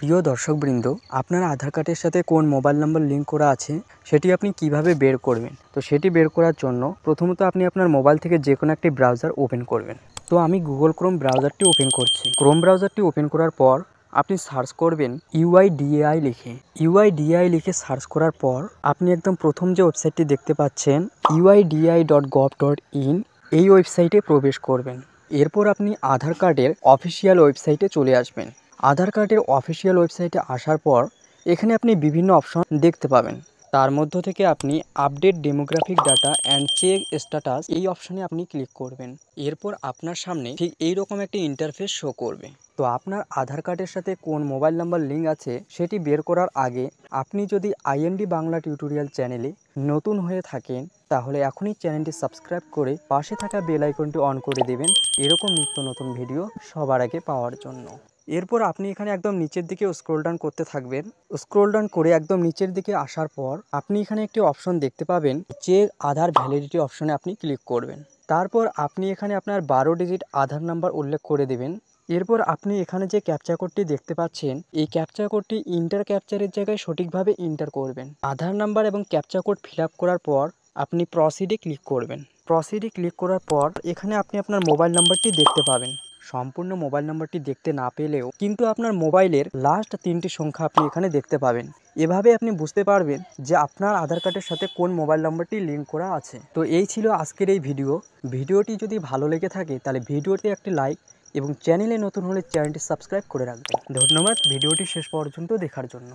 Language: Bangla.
প্রিয় দর্শকবৃন্দ, আপনার আধার কার্ডের সাথে কোন মোবাইল নাম্বার লিঙ্ক করা আছে সেটি আপনি কিভাবে বের করবেন। তো সেটি বের করার জন্য প্রথমত আপনি আপনার মোবাইল থেকে যে কোনো একটি ব্রাউজার ওপেন করবেন। তো আমি গুগল ক্রোম ব্রাউজারটি ওপেন করছি। ক্রোম ব্রাউজারটি ওপেন করার পর আপনি সার্চ করবেন ইউআইডিএআই লিখে। ইউআইডিএআই লিখে সার্চ করার পর আপনি একদম প্রথম যে ওয়েবসাইটটি দেখতে পাচ্ছেন uidi.gov.in, এই ওয়েবসাইটে প্রবেশ করবেন। এরপর আপনি আধার কার্ডের অফিসিয়াল ওয়েবসাইটে চলে আসবেন। আধার কার্ডের অফিসিয়াল ওয়েবসাইটে আসার পর এখানে আপনি বিভিন্ন অপশন দেখতে পাবেন। তার মধ্য থেকে আপনি update demographic data and check status, এই অপশনে আপনি ক্লিক করবেন। এরপর আপনার সামনে ঠিক এইরকম একটি ইন্টারফেস শো করবে। তো আপনার আধার কার্ডের সাথে কোন মোবাইল নাম্বার লিঙ্ক আছে সেটি বের করার আগে আপনি যদি আইএনডি বাংলা টিউটোরিয়াল চ্যানেলে নতুন হয়ে থাকেন তাহলে এখনই চ্যানেলটি সাবস্ক্রাইব করে পাশে থাকা বেল আইকনটি অন করে দেবেন এরকম নিত্য নতুন ভিডিও সবার আগে পাওয়ার জন্য। এরপর আপনি এখানে একদম নিচের দিকে স্ক্রল ডাউন করতে থাকবেন। স্ক্রল ডাউন করে একদম নিচের দিকে আসার পর আপনি এখানে একটি অপশন দেখতে পাবেন, চেক আধার ভ্যালিডিটি অপশনে আপনি ক্লিক করবেন। তারপর আপনি এখানে আপনার 12 ডিজিট আধার নাম্বার উল্লেখ করে দেবেন। এরপর আপনি এখানে যে ক্যাপচা কোডটি দেখতে পাচ্ছেন এই ক্যাপচা কোডটি ইন্টার ক্যাপচারের জায়গায় সঠিকভাবে ইন্টার করবেন। আধার নাম্বার এবং ক্যাপচা কোড ফিল আপ করার পর আপনি প্রসিডে ক্লিক করবেন। প্রসিডে ক্লিক করার পর এখানে আপনি আপনার মোবাইল নাম্বারটি দেখতে পাবেন। সম্পূর্ণ মোবাইল নাম্বারটি দেখতে না পেলেও কিন্তু আপনার মোবাইলের লাস্ট 3টি সংখ্যা আপনি এখানে দেখতে পাবেন। এভাবে আপনি বুঝতে পারবেন যে আপনার আধার কার্ডের সাথে কোন মোবাইল নাম্বারটি লিঙ্ক করা আছে। তো এই ছিল আজকের এই ভিডিওটি যদি ভালো লেগে থাকে তাহলে ভিডিওতে একটি লাইক এবং চ্যানেলে নতুন হলে চ্যানেলটি সাবস্ক্রাইব করে রাখবেন। ধন্যবাদ ভিডিওটি শেষ পর্যন্ত দেখার জন্য।